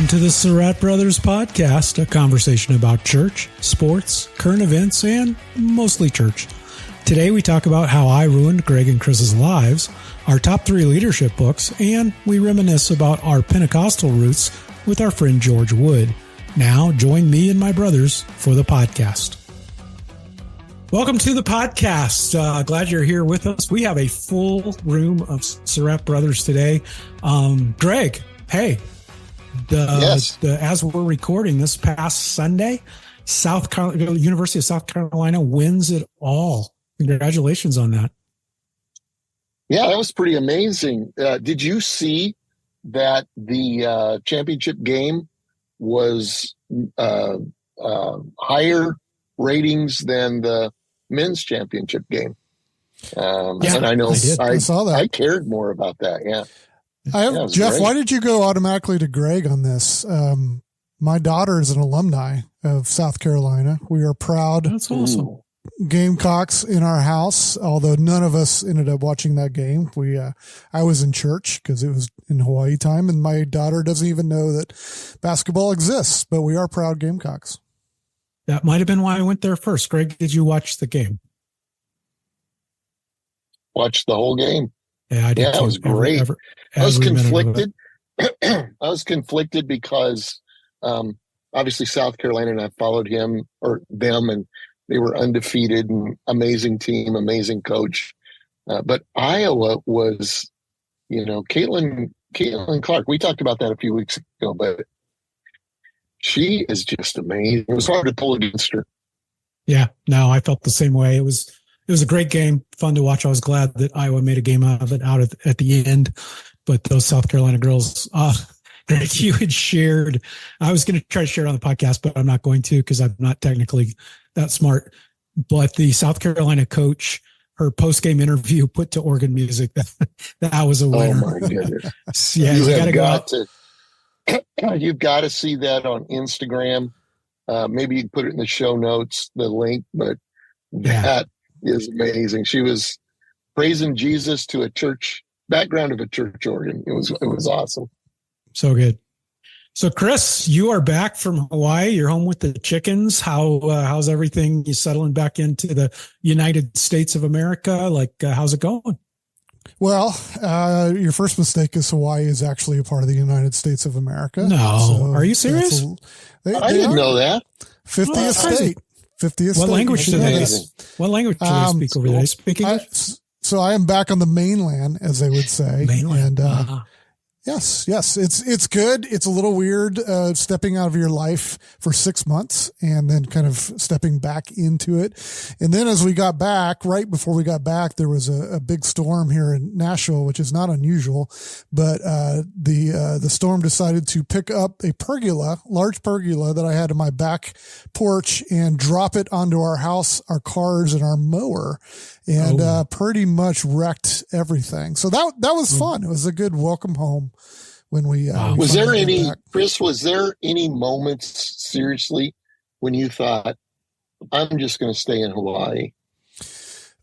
Welcome to the Surratt Brothers Podcast, a conversation about church, sports, current events, and mostly church. Today we talk about how I ruined Greg and Chris's lives, our top 3 leadership books, and we reminisce about our Pentecostal roots with our friend George Wood. Now join me and my brothers for the podcast. Welcome to the podcast. Glad you're here with us. We have a full room of Surratt Brothers today. Greg, hey. As we're recording this past Sunday, University of South Carolina wins it all. Congratulations on that. Yeah, that was pretty amazing. Did you see that the championship game was higher ratings than the men's championship game? And I know I saw that. I cared more about that. Yeah. Geoff, great. Why did you go automatically to Greg on this? My daughter is an alumni of South Carolina. We are proud. That's awesome. Gamecocks in our house, although none of us ended up watching that game. I was in church because it was in Hawaii time, and my daughter doesn't even know that basketball exists, but we are proud Gamecocks. That might have been why I went there first. Greg, did you watch the game? Watched the whole game. Yeah, I did. Yeah, it was great. I was conflicted. I was conflicted because obviously South Carolina, and I followed them, and they were undefeated and amazing team, amazing coach. But Iowa was, Caitlin Clark. We talked about that a few weeks ago, but she is just amazing. It was hard to pull against her. Yeah, no, I felt the same way. It was a great game, fun to watch. I was glad that Iowa made a game out of it at the end. But those South Carolina girls, Greg, you had shared. I was going to try to share it on the podcast, but I'm not going to because I'm not technically that smart. But the South Carolina coach, her post-game interview put to organ music, that was a winner. Oh, my goodness. Yeah, you got to go out. You've got to see that on Instagram. Maybe you can put it in the show notes, the link, but that is amazing. She was praising Jesus to a church background of a church organ. It was awesome. So good. So Chris, you are back from Hawaii. You're home with the chickens. How's everything? You settling back into the United States of America? How's it going? Well, your first mistake is Hawaii is actually a part of the United States of America. No, so are you serious? I didn't know that. 50th state. 50th state. What language do they speak over there? They speak English? So I am back on the mainland, as they would say. Mainland. And yes, it's good. It's a little weird stepping out of your life for 6 months and then kind of stepping back into it. And then as we got back, right before we got back, there was a big storm here in Nashville, which is not unusual. But the storm decided to pick up a large pergola that I had in my back porch and drop it onto our house, our cars, and our mower. And pretty much wrecked everything. So that was fun. It was a good welcome home when we was there any back. Chris, was there any moments seriously when you thought, I'm just going to stay in Hawaii?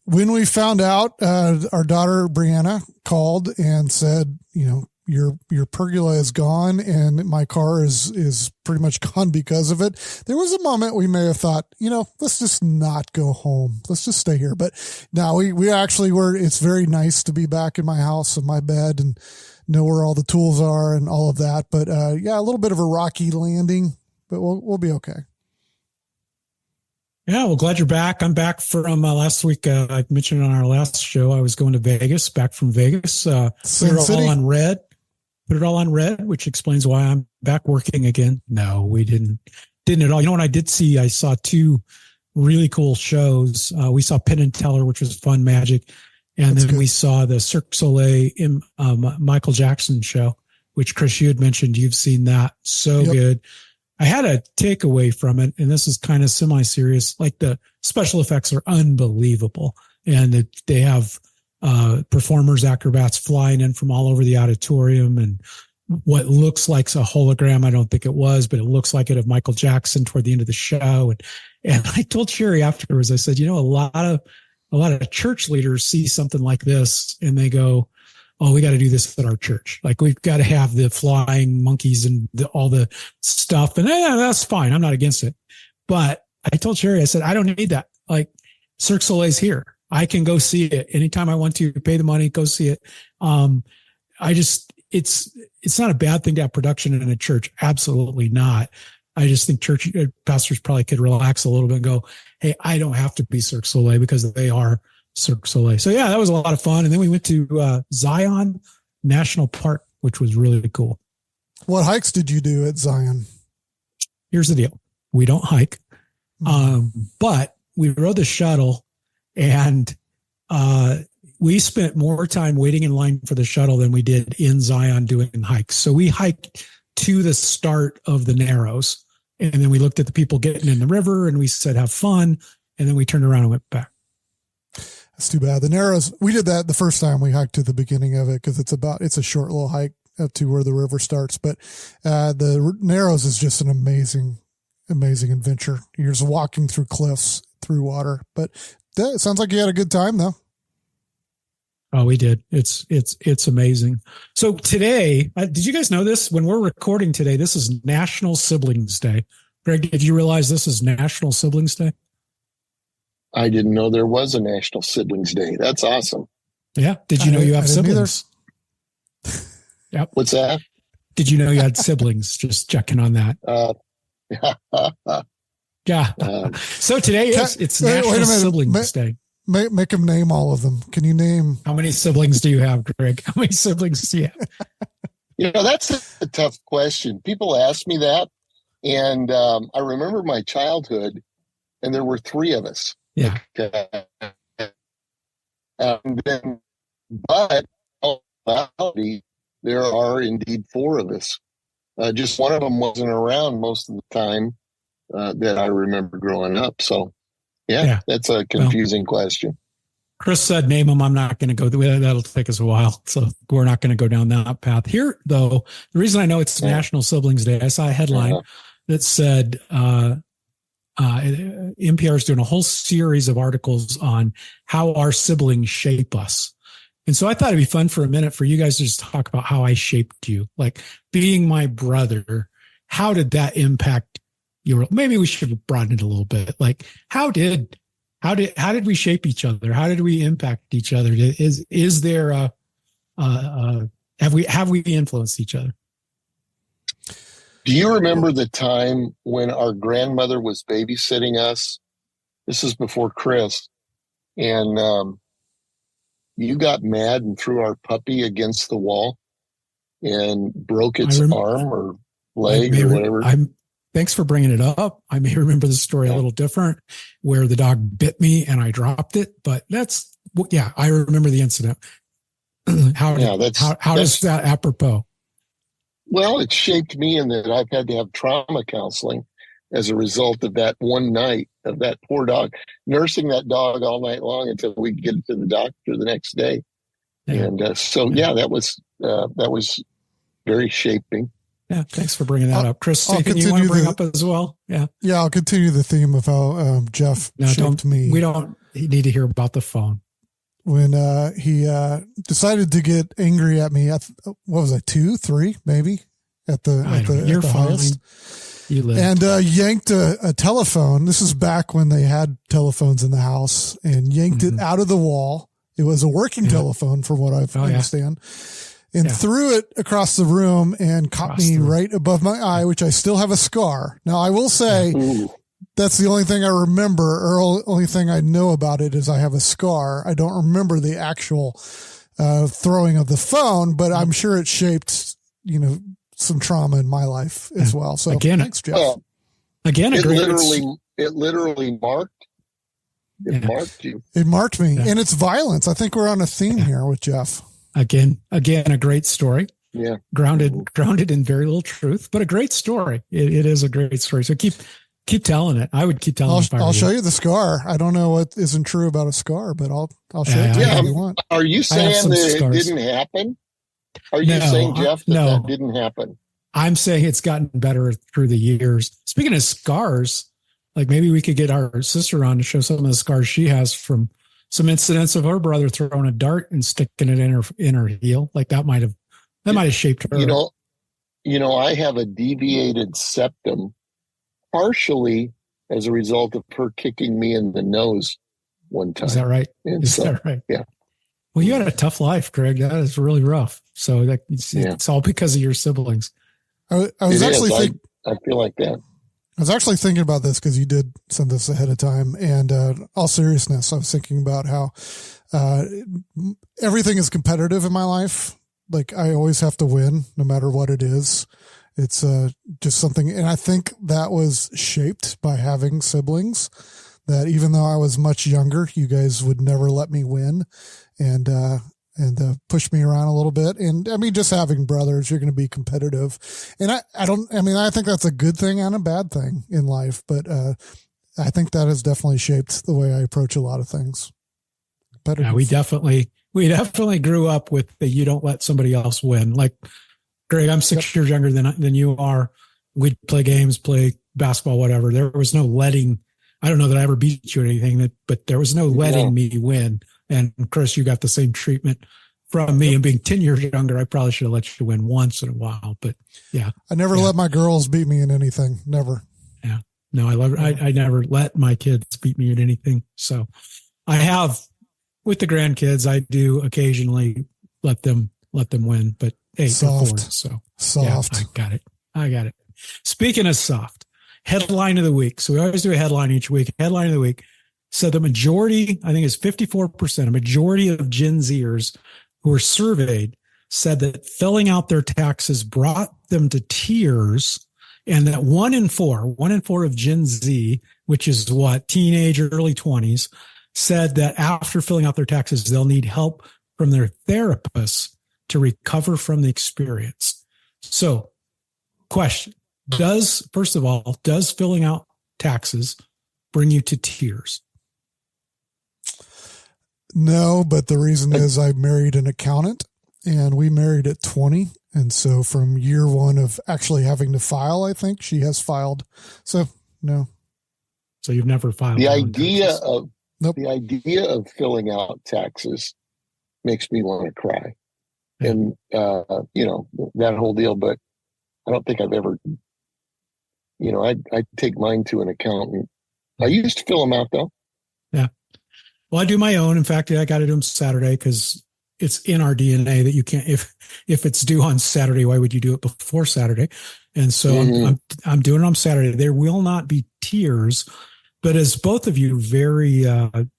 When we found out, our daughter Brianna called and said, your pergola is gone and my car is pretty much gone because of it. There was a moment we may have thought, let's just not go home. Let's just stay here. But now we actually it's very nice to be back in my house and my bed and know where all the tools are and all of that. But a little bit of a rocky landing, but we'll be okay. Yeah, well, glad you're back. I'm back from last week. I mentioned on our last show, I was going to Vegas, back from Vegas. Put it all on red, which explains why I'm back working again. No, we didn't at all. You know what I did see? I saw 2 really cool shows. We saw Penn and Teller, which was fun magic. And then we saw the Cirque du Soleil Michael Jackson show, which Chris, you had mentioned. You've seen that. So good. I had a takeaway from it, and this is kind of semi-serious. Like the special effects are unbelievable. And they have performers, acrobats flying in from all over the auditorium and what looks like a hologram. I don't think it was, but it looks like it of Michael Jackson toward the end of the show. And I told Sherry afterwards, I said, a lot of church leaders see something like this and they go, oh, we got to do this at our church. Like we've got to have the flying monkeys and all the stuff. And that's fine. I'm not against it. But I told Sherry, I said, I don't need that. Like Cirque du Soleil's here. I can go see it anytime I want to, pay the money, go see it. It's not a bad thing to have production in a church. Absolutely not. I just think church pastors probably could relax a little bit and go, hey, I don't have to be Cirque du Soleil because they are Cirque du Soleil. So yeah, that was a lot of fun. And then we went to Zion National Park, which was really cool. What hikes did you do at Zion? Here's the deal. We don't hike, but we rode the shuttle, and we spent more time waiting in line for the shuttle than we did in Zion doing hikes. So we hiked to the start of the Narrows, and then we looked at the people getting in the river, and we said, have fun. And then we turned around and went back. That's too bad. The Narrows, we did that the first time we hiked to the beginning of it because it's a short little hike up to where the river starts. But the Narrows is just an amazing adventure. You're just walking through cliffs, through water. But it sounds like you had a good time, though. Oh, we did. It's amazing. So today, did you guys know this? When we're recording today, this is National Siblings Day. Greg, did you realize this is National Siblings Day? I didn't know there was a National Siblings Day. That's awesome. Yeah. Did you know you have siblings? Yep. What's that? Did you know you had siblings? Just checking on that. Yeah. So today it's National Siblings Day. Make them name all of them. Can you name? How many siblings do you have, Greg? How many siblings do you have? That's a tough question. People ask me that. And I remember my childhood, and there were 3 of us. Yeah. But there are indeed 4 of us. Just one of them wasn't around most of the time that I remember growing up. So, yeah. That's a confusing question. Chris said, name them. I'm not going to go through that. That'll take us a while. So we're not going to go down that path. Here, though, the reason I know it's National Siblings Day, I saw a headline that said NPR is doing a whole series of articles on how our siblings shape us. And so I thought it'd be fun for a minute for you guys to just talk about how I shaped you. Like being my brother, how did that impact your, maybe we should broaden it a little bit. Like how did we shape each other? How did we impact each other? Is there have we influenced each other? Do you remember the time when our grandmother was babysitting us? This is before Chris. And you got mad and threw our puppy against the wall and broke its arm or leg or whatever. Thanks for bringing it up. I may remember the story a little different where the dog bit me and I dropped it. But I remember the incident. How does that apropos? Well, it shaped me in that I've had to have trauma counseling as a result of that one night of that poor dog, nursing that dog all night long until we get it to the doctor the next day. Yeah. And that was very shaping. Yeah, thanks for bringing that up. Chris, anything you want to bring up as well? Yeah. Yeah, I'll continue the theme of how Geoff shaped me. We don't need to hear about the phone. When he decided to get angry at me, what was I, 2, 3, maybe at the highest, you lived. And yanked a telephone. This is back when they had telephones in the house, and yanked it out of the wall. It was a working telephone, from what I understand, and threw it across the room and caught me right above my eye, which I still have a scar. Now I will say. That's the only thing I remember, or only thing I know about it is I have a scar. I don't remember the actual throwing of the phone, but I'm sure it shaped, some trauma in my life as well. So thanks, Geoff. It literally marked you. It marked me, and it's violence. I think we're on a theme here with Geoff. Again, a great story. Yeah, grounded in very little truth, but a great story. It is a great story. So keep telling it. I would keep telling it. I'll show you the scar. I don't know what isn't true about a scar, but I'll show it to you if you want. Are you saying that it didn't happen? Are you saying, Geoff, that didn't happen? I'm saying it's gotten better through the years. Speaking of scars, like maybe we could get our sister on to show some of the scars she has from some incidents of her brother throwing a dart and sticking it in her heel. Like that might have shaped her. I have a deviated septum, partially as a result of her kicking me in the nose one time. Is that right? That right? Yeah. Well, you had a tough life, Greg. That is really rough. So it's all because of your siblings. I was actually I feel like that. I was actually thinking about this because you did send this ahead of time, and all seriousness, I was thinking about how everything is competitive in my life. Like I always have to win no matter what it is. It's just something. And I think that was shaped by having siblings, that even though I was much younger, you guys would never let me win and push me around a little bit. And I mean, just having brothers, you're going to be competitive. And I think that's a good thing and a bad thing in life, but I think that has definitely shaped the way I approach a lot of things. Yeah, we definitely grew up with the, you don't let somebody else win. Like Greg, I'm 6 years younger than you are. We'd play games, play basketball, whatever. There was no letting, I don't know that I ever beat you or anything, but there was no letting me win. And Chris, you got the same treatment from me. And being 10 years younger, I probably should have let you win once in a while. But yeah. I never let my girls beat me in anything. Never. Yeah. No, I never let my kids beat me at anything. So I have, with the grandkids, I do occasionally let them win, but hey, soft. So soft. Yeah, I got it. Speaking of soft, headline of the week. So we always do a headline each week. Headline of the week. So the majority, I think it's 54%, a majority of Gen Zers who were surveyed said that filling out their taxes brought them to tears, and that one in four of Gen Z, which is what, teenage or early 20s, said that after filling out their taxes, they'll need help from their therapists to recover from the experience. So, question, first of all, does filling out taxes bring you to tears? No, but the reason is I married an accountant, and we married at 20. And so from year one of actually having to file, I think she has filed. So no. So you've never filed. The idea of filling out taxes makes me want to cry. Yeah. And, that whole deal, but I don't think I've ever, I take mine to an accountant. I used to fill them out though. Yeah. Well, I do my own. In fact, I got to do them Saturday because it's in our DNA that you can't, if it's due on Saturday, why would you do it before Saturday? And so I'm doing it on Saturday. There will not be tears, but as both of you very,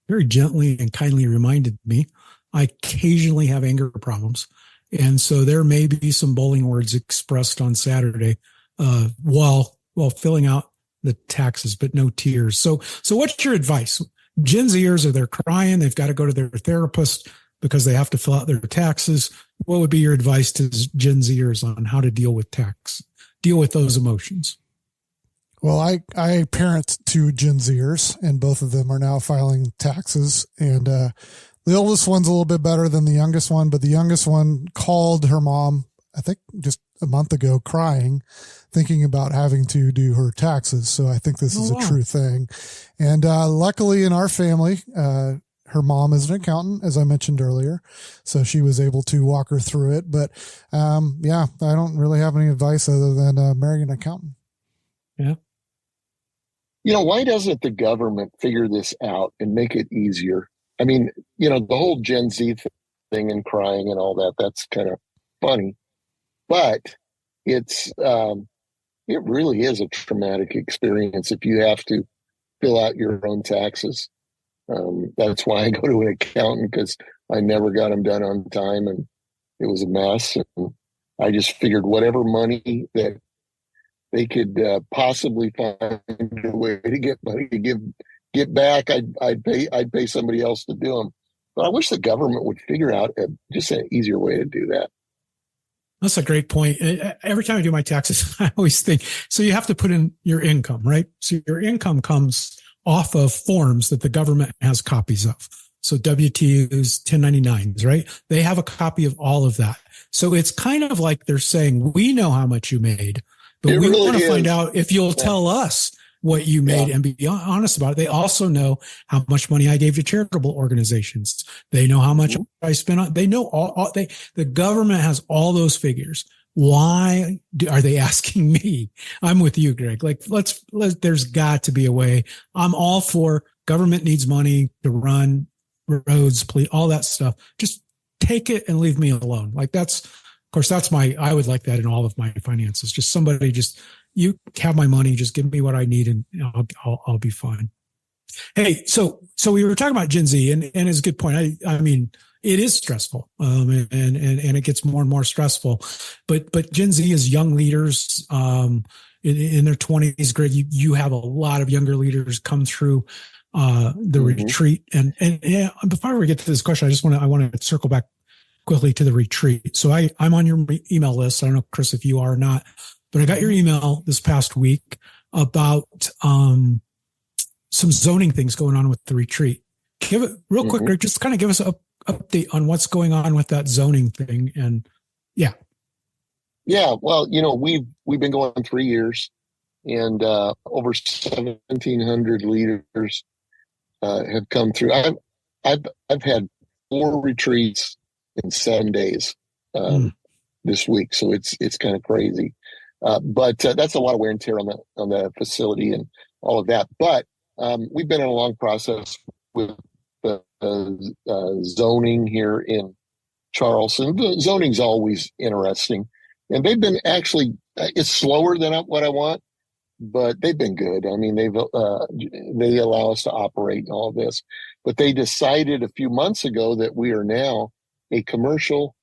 very gently and kindly reminded me, I occasionally have anger problems. And so there may be some bowling words expressed on Saturday, while filling out the taxes, but no tears. So what's your advice? Gen Zers, are they're crying? They've got to go to their therapist because they have to fill out their taxes. What would be your advice to Gen Zers on how to deal with those emotions? Well, I parent two Gen Zers, and both of them are now filing taxes. And the oldest one's a little bit better than the youngest one, but the youngest one called her mom, I think just a month ago, crying, thinking about having to do her taxes. So I think this is a true thing. And luckily in our family, her mom is an accountant, as I mentioned earlier. So she was able to walk her through it. But I don't really have any advice other than marrying an accountant. Yeah. Why doesn't the government figure this out and make it easier? I mean, the whole Gen Z thing and crying and all that, that's kind of funny. But it really is a traumatic experience if you have to fill out your own taxes. That's why I go to an accountant, because I never got them done on time and it was a mess. And I just figured whatever money that they could possibly find a way to get money to get back, I'd pay somebody else to do them. But I wish the government would figure out just an easier way to do that. That's a great point. Every time I do my taxes, I always think, so you have to put in your income, right? So your income comes off of forms that the government has copies of. So W-2s, 1099s, right? They have a copy of all of that. So it's kind of like they're saying, we know how much you made, but we want to find out if you'll tell us what you made and be honest about it. They also know how much money I gave to charitable organizations. They know how much I spent on, they know the government has all those figures. Why are they asking me? I'm with you, Greg. Like, there's got to be a way. I'm all for government needs money to run roads, please, all that stuff. Just take it and leave me alone. Like that's I would like that in all of my finances. Just somebody, you have my money, just give me what I need and I'll be fine. Hey, so we were talking about Gen Z and it's a good point. I mean, it is stressful, and it gets more and more stressful. But Gen Z is young leaders in their 20s. Greg, you have a lot of younger leaders come through the retreat. And yeah, before we get to this question, I want to circle back quickly to the retreat. So I'm on your email list. I don't know, Chris, if you are or not, but I got your email this past week about some zoning things going on with the retreat. Give it real quick, Greg, just kind of give us an update on what's going on with that zoning thing. And yeah. Well, we've been going 3 years and over 1,700 leaders have come through. I've had 4 retreats in 7 days this week, so it's kind of crazy. But that's a lot of wear and tear on the facility and all of that. But we've been in a long process with the zoning here in Charleston. The zoning's always interesting, and they've been it's slower than what I want, but they've been good. I mean, they allow us to operate and all this, but they decided a few months ago that we are now a commercial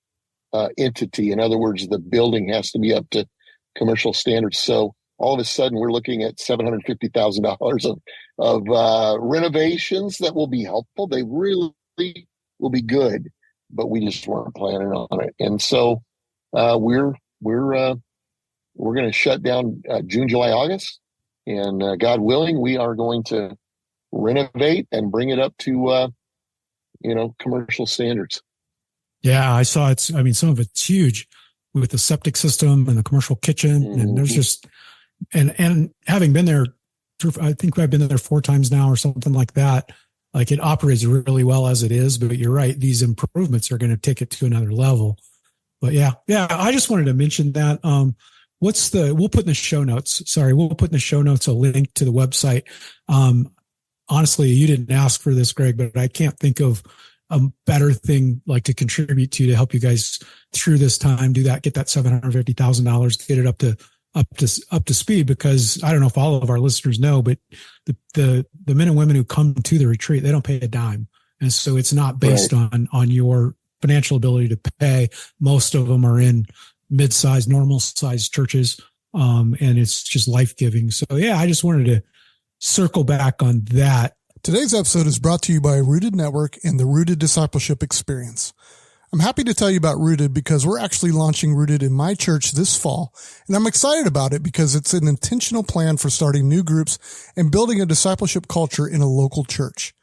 entity. In other words, the building has to be up to commercial standards. So all of a sudden, we're looking at $750,000 of renovations that will be helpful. They really will be good, but we just weren't planning on it. And so we're going to shut down June, July, August, and God willing, we are going to renovate and bring it up to commercial standards. Yeah, I saw some of it's huge with the septic system and the commercial kitchen, and there's just. And having been there, I think I've been there 4 times now or something like that. Like it operates really well as it is, but you're right. These improvements are going to take it to another level. But yeah. I just wanted to mention that. We'll put in the show notes. We'll put in the show notes a link to the website. Honestly, you didn't ask for this, Greg, but I can't think of a better thing like to contribute to help you guys through this time. Do that, get that $750,000, get it up to speed, because I don't know if all of our listeners know, but the men and women who come to the retreat, they don't pay a dime. And so it's not based on your financial ability to pay. Most of them are in mid-sized, normal sized churches. And it's just life-giving. So yeah, I just wanted to circle back on that. Today's episode is brought to you by Rooted Network and the Rooted Discipleship Experience. I'm happy to tell you about Rooted because we're actually launching Rooted in my church this fall, and I'm excited about it because it's an intentional plan for starting new groups and building a discipleship culture in a local church.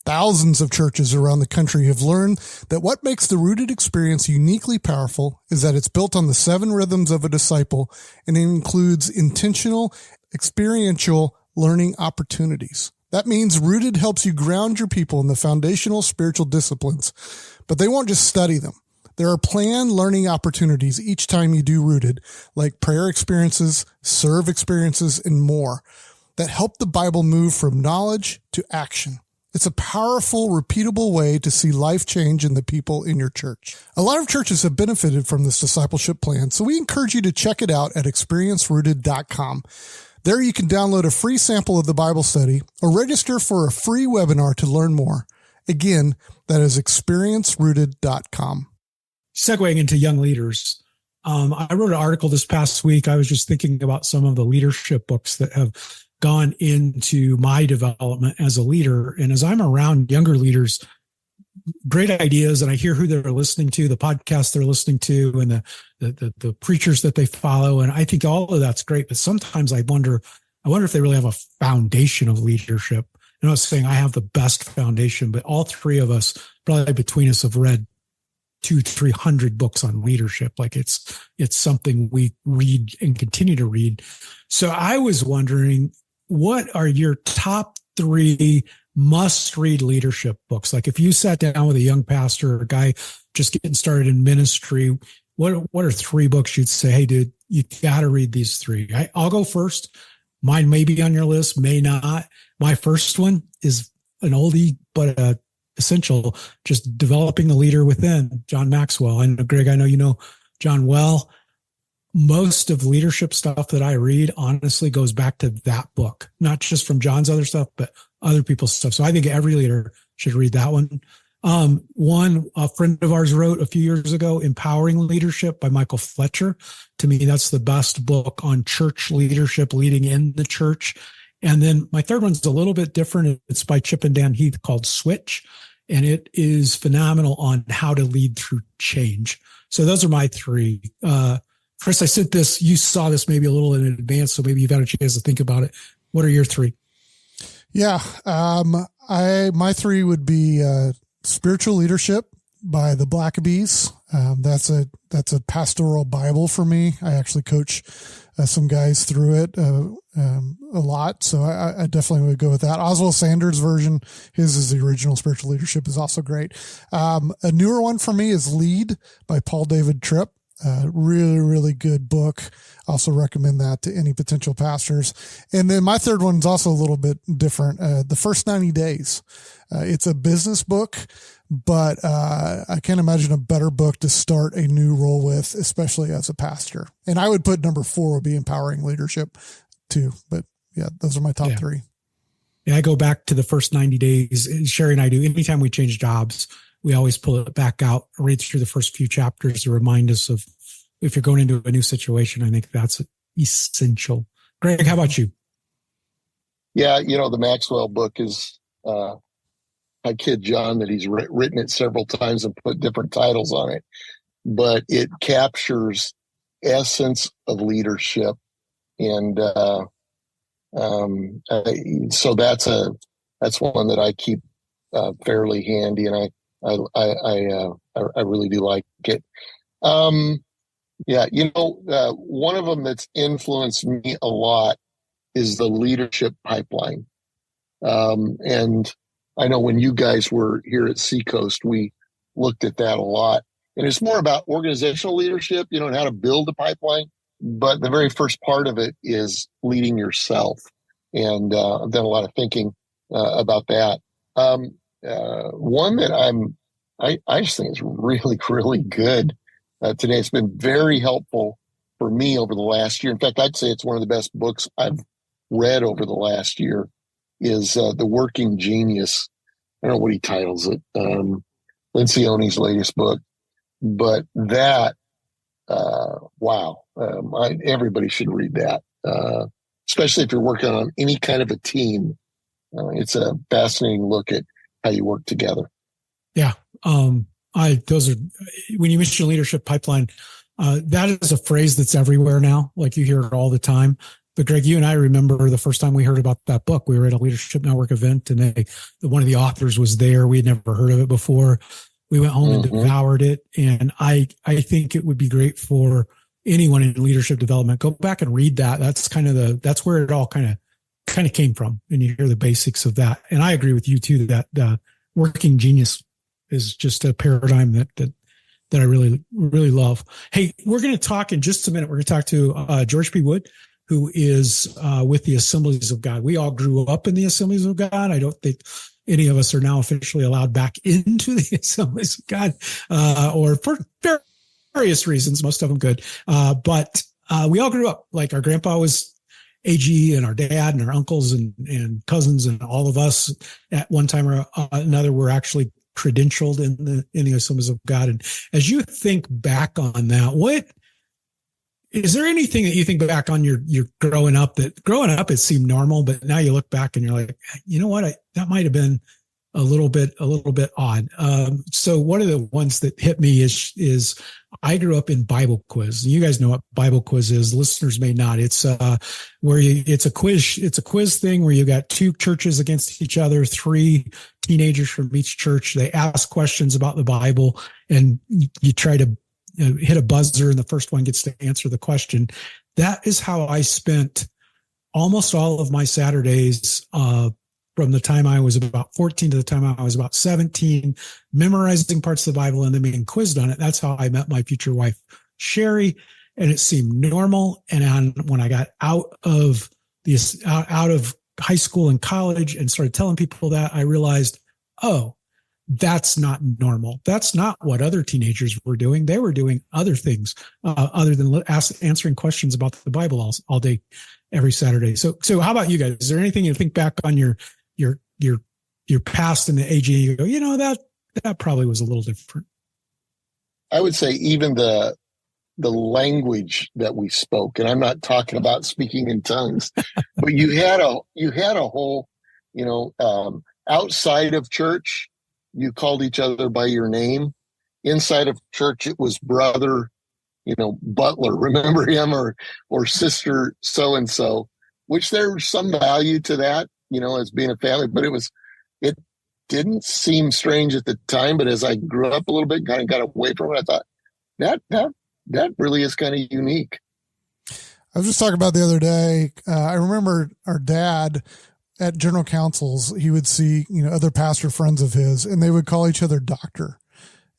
Thousands of churches around the country have learned that what makes the Rooted experience uniquely powerful is that it's built on the 7 rhythms of a disciple, and it includes intentional, experiential learning opportunities. That means Rooted helps you ground your people in the foundational spiritual disciplines, but they won't just study them. There are planned learning opportunities each time you do Rooted, like prayer experiences, serve experiences, and more, that help the Bible move from knowledge to action. It's a powerful, repeatable way to see life change in the people in your church. A lot of churches have benefited from this discipleship plan, so we encourage you to check it out at experiencerooted.com. There you can download a free sample of the Bible study or register for a free webinar to learn more. Again, that is experiencerooted.com. Segueing into young leaders, I wrote an article this past week. I was just thinking about some of the leadership books that have gone into my development as a leader. And as I'm around younger leaders, great ideas, and I hear who they're listening to, the podcasts they're listening to, and the preachers that they follow. And I think all of that's great. But sometimes I wonder if they really have a foundation of leadership. I'm not saying I have the best foundation, but all 3 of us, probably between us, have read 200-300 books on leadership. Like it's something we read and continue to read. So I was wondering, what are your top 3 must-read leadership books? Like if you sat down with a young pastor or a guy just getting started in ministry, what are 3 books you'd say, hey, dude, you got to read these 3? I'll go first. Mine may be on your list, may not. My first one is an oldie, but essential, just Developing the Leader Within, John Maxwell. And Greg, I know you know John well. Most of leadership stuff that I read honestly goes back to that book, not just from John's other stuff, but other people's stuff. So I think every leader should read that one. One a friend of ours wrote a few years ago, Empowering Leadership by Michael Fletcher. To me, that's the best book on church leadership, leading in the church. And then my third one's a little bit different. It's by Chip and Dan Heath, called Switch. And it is phenomenal on how to lead through change. So those are my 3. Chris, I sent this, you saw this maybe a little in advance, so maybe you've had a chance to think about it. What are your 3? Yeah. My 3 would be, Spiritual Leadership by the Blackabees. That's a pastoral Bible for me. I actually coach some guys through it a lot. So I definitely would go with that. Oswald Sanders' version, his is the original Spiritual Leadership, is also great. A newer one for me is Lead by Paul David Tripp. Really, really good book. Also recommend that to any potential pastors. And then my third one is also a little bit different. The First 90 Days. It's a business book, but I can't imagine a better book to start a new role with, especially as a pastor. And I would put number 4 would be Empowering Leadership too. But yeah, those are my top 3. Yeah, I go back to the First 90 Days. Sherry and I do. Anytime we change jobs, we always pull it back out, read through the first few chapters to remind us of if you're going into a new situation. I think that's essential. Greg, how about you? Yeah, the Maxwell book is, I kid John that he's written it several times and put different titles on it, but it captures essence of leadership. And so that's one that I keep fairly handy, and I really do like it. One of them that's influenced me a lot is the Leadership Pipeline. And I know when you guys were here at Seacoast, we looked at that a lot. And it's more about organizational leadership, and how to build a pipeline. But the very first part of it is leading yourself. And I've done a lot of thinking about that. One that I just think is really, really good today. It's been very helpful for me over the last year. In fact, I'd say it's one of the best books I've read over the last year, is The Working Genius. I don't know what he titles it. Lencioni's latest book. But that, wow, everybody should read that, especially if you're working on any kind of a team. It's a fascinating look at how you work together. Yeah. Those are, when you mention Leadership Pipeline, that is a phrase that's everywhere now. Like, you hear it all the time. But Greg, you and I remember the first time we heard about that book. We were at a Leadership Network event, and one of the authors was there. We had never heard of it before. We went home and devoured it. And I think it would be great for anyone in leadership development. Go back and read that. That's where it all kind of came from. And you hear the basics of that. And I agree with you too, that Working Genius is just a paradigm that I really, really love. Hey, we're going to talk in just a minute. We're going to talk to George P. Wood, who is with the Assemblies of God. We all grew up in the Assemblies of God. I don't think any of us are now officially allowed back into the Assemblies of God, or for various reasons, most of them good. But we all grew up, like, our grandpa was AG, and our dad and our uncles and cousins, and all of us at one time or another were actually credentialed in the Assemblies of God. And as you think back on that, is there anything that you think back on your growing up it seemed normal, but now you look back and you're like, you know what, that might have been a little bit odd. So one of the ones that hit me is I grew up in Bible quiz. You guys know what Bible quiz is. Listeners may not. It's it's a quiz thing where you got 2 churches against each other, 3 teenagers from each church. They ask questions about the Bible, and you try to hit a buzzer, and the first one gets to answer the question. That is how I spent almost all of my Saturdays, from the time I was about 14 to the time I was about 17, memorizing parts of the Bible and then being quizzed on it. That's how I met my future wife, Sherry. And it seemed normal. And when I got out of high school and college and started telling people that, I realized, oh, that's not normal. That's not what other teenagers were doing. They were doing other things other than answering questions about the Bible all day, every Saturday. So how about you guys? Is there anything you think back on your past in the AG? You go, that probably was a little different. I would say even the language that we spoke, and I'm not talking about speaking in tongues, but you had a whole, outside of church, you called each other by your name. Inside of church, it was brother, Butler, remember him, or sister so-and-so, which there's some value to that, as being a family, but it didn't seem strange at the time. But as I grew up a little bit, kind of got away from it, I thought that really is kind of unique. I was just talking about the other day. I remember our dad at general councils, he would see, other pastor friends of his, and they would call each other doctor.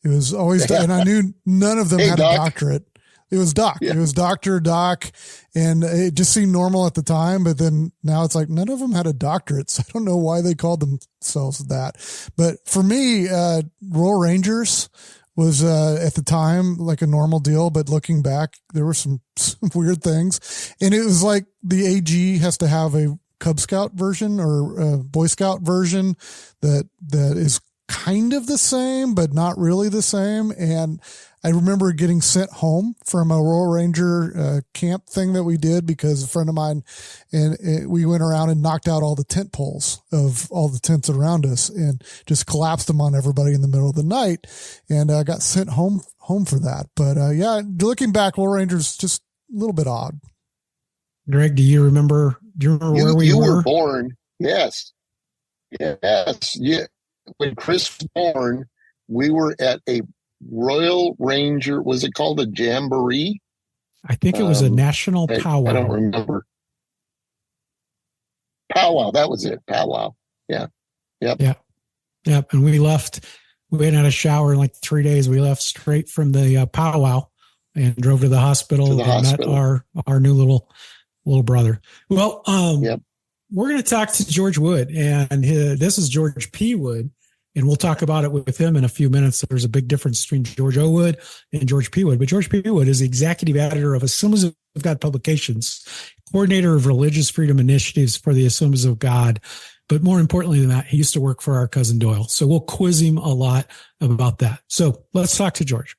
It was always, and I knew none of them had Doc. a doctorate. It was doc. Yeah. It was doctor, doc. And it just seemed normal at the time. But then now it's like none of them had a doctorate. So I don't know why they called themselves that. But for me, Royal Rangers was at the time like a normal deal. But looking back, there were some weird things. And it was like the AG has to have a Cub Scout version or a Boy Scout version that is kind of the same, but not really the same. And I remember getting sent home from a Royal Ranger camp thing that we did because a friend of mine and we went around and knocked out all the tent poles of all the tents around us and just collapsed them on everybody in the middle of the night. And I got sent home for that. But looking back, Royal Rangers just a little bit odd. Greg, do you remember where we were? You were born. Yes. Yes. Yeah. When Chris was born, we were at a Royal Ranger. Was it called a jamboree? I think it was a national powwow. I don't remember. Powwow. That was it. Powwow. Yeah. Yep. Yeah. Yep. And we left. We hadn't had a shower in like 3 days. We left straight from the powwow and drove to the hospital and met our new little brother. Well, we're going to talk to George Wood, and this is George P. Wood, and we'll talk about it with him in a few minutes. There's a big difference between George O. Wood and George P. Wood, but George P. Wood is the executive editor of Assemblies of God Publications, coordinator of religious freedom initiatives for the Assemblies of God. But more importantly than that, he used to work for our cousin Doyle. So we'll quiz him a lot about that. So let's talk to George.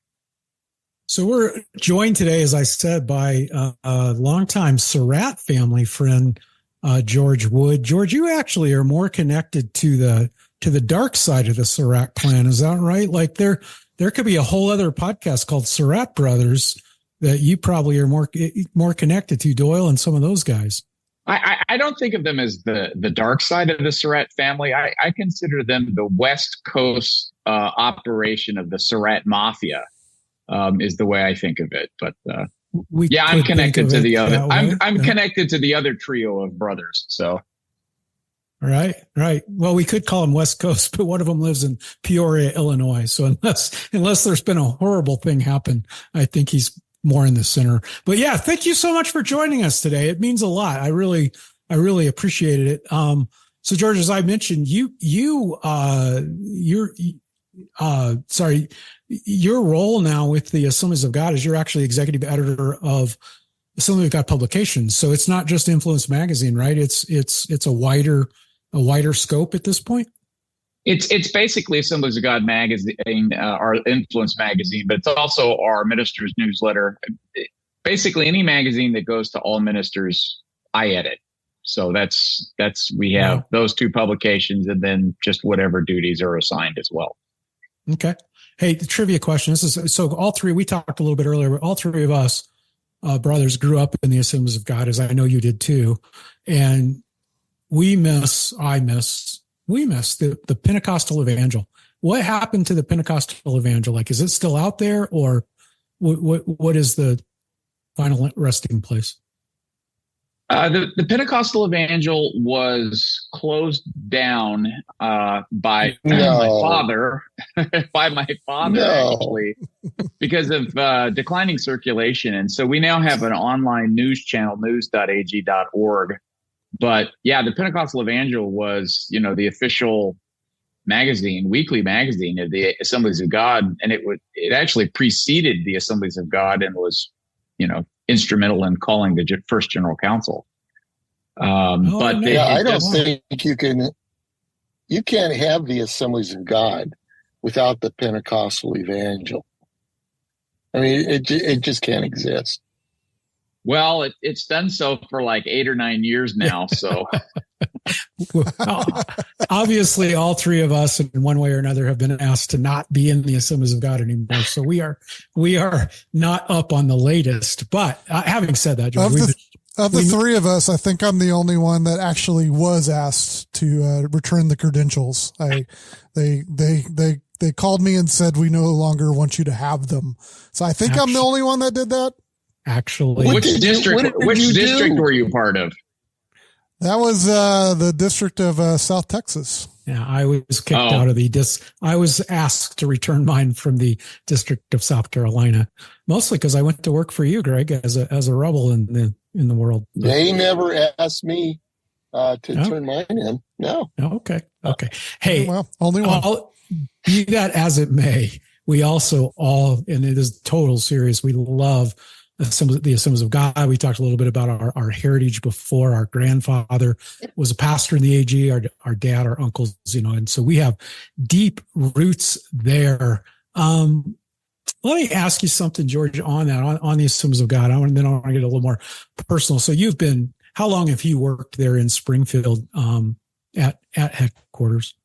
So we're joined today, as I said, by a longtime Surratt family friend, George Wood. George, you actually are more connected to the dark side of the Surratt clan. Is that right? Like there could be a whole other podcast called Surratt Brothers that you probably are more connected to, Doyle and some of those guys. I don't think of them as the dark side of the Surratt family. I consider them the West Coast operation of the Surratt Mafia. Is the way I think of it, but I'm connected to the other. I'm connected to the other trio of brothers. So, right. Well, we could call them West Coast, but one of them lives in Peoria, Illinois. So unless there's been a horrible thing happen, I think he's more in the center. But yeah, thank you so much for joining us today. It means a lot. I really appreciated it. So George, as I mentioned, your role now with the Assemblies of God is you're actually executive editor of Assemblies of God Publications. So it's not just Influence Magazine, right? It's a wider scope at this point. It's basically Assemblies of God magazine, our Influence magazine, but it's also our ministers newsletter. Basically, any magazine that goes to all ministers, I edit. So we have those two publications, and then just whatever duties are assigned as well. Okay. Hey, the trivia question. So all three, we talked a little bit earlier, but all three of us brothers grew up in the Assemblies of God, as I know you did too. And we miss the Pentecostal evangel. What happened to the Pentecostal evangel? Like, is it still out there, or what is the final resting place? The Pentecostal Evangel was closed down by my father, actually, because of declining circulation. And so we now have an online news channel, news.ag.org. But yeah, the Pentecostal Evangel was, the official weekly magazine of the Assemblies of God. And it actually preceded the Assemblies of God and was, instrumental in calling the first General Council. I don't think you can't have the Assemblies of God without the Pentecostal Evangel. I mean, it just can't exist. Well, it's done so for like 8 or 9 years now. So obviously all three of us in one way or another have been asked to not be in the Assemblies of God anymore. So we are not up on the latest, but having said that, George, of the three of us, I think I'm the only one that actually was asked to return the credentials. They called me and said, we no longer want you to have them. So I think I'm the only one that did that. Actually, which district were you part of? That was the district of South Texas. Yeah, I was kicked out of I was asked to return mine from the District of South Carolina, mostly because I went to work for you, Greg, as a rebel in the world. They never asked me to turn mine in. No. Okay. Hey, well, only one. Be that as it may, we also and it is total serious. We love the Assemblies of God. We talked a little bit about our heritage before. Our grandfather was a pastor in the AG, our dad, our uncles, and so we have deep roots there. Let me ask you something, George, on that, on the Assemblies of God. I want to get a little more personal. So how long have you worked there in Springfield, at headquarters?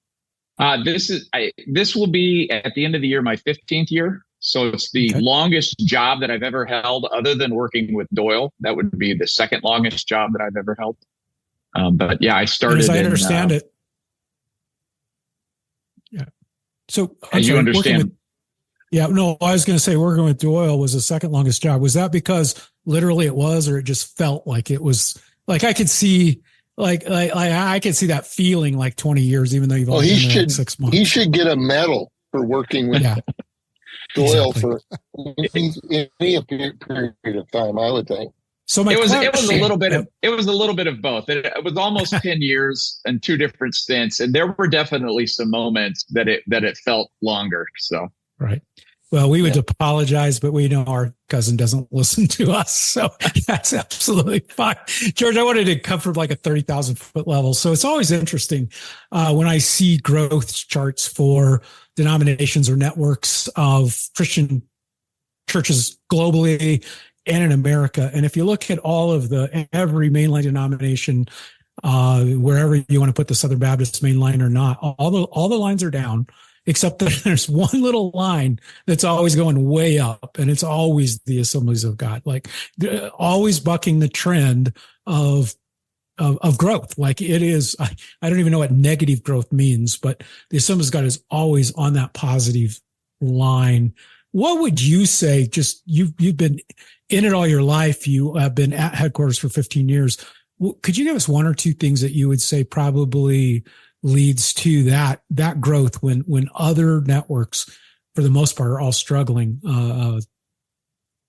This will be at the end of the year, my 15th year. So it's the longest job that I've ever held, other than working with Doyle. That would be the second longest job that I've ever held. But yeah, I started. As I understand it. Yeah. So you understand? I was going to say working with Doyle was the second longest job. Was that because literally it was, or it just felt like it was? Like I could see. I could see that feeling like 20 years, even though you've only been there 6 months. He should get a medal for working with Doyle for any period of time, I would think. So it was a little bit of both. It was almost 10 years and 2 different stints, and there were definitely some moments that it felt longer. So right. Well, we would apologize, but we know our cousin doesn't listen to us, so that's absolutely fine. George, I wanted to come from like a 30,000 foot level. So it's always interesting when I see growth charts for denominations or networks of Christian churches globally and in America. And if you look at every mainline denomination, wherever you want to put the Southern Baptist mainline or not, all the lines are down. Except that there's one little line that's always going way up, and it's always the Assemblies of God, like always bucking the trend of growth. Like it is, I don't even know what negative growth means, but the Assemblies of God is always on that positive line. What would you say? Just you've been in it all your life. You have been at headquarters for 15 years. Could you give us one or two things that you would say probably leads to that growth when other networks, for the most part, are all struggling,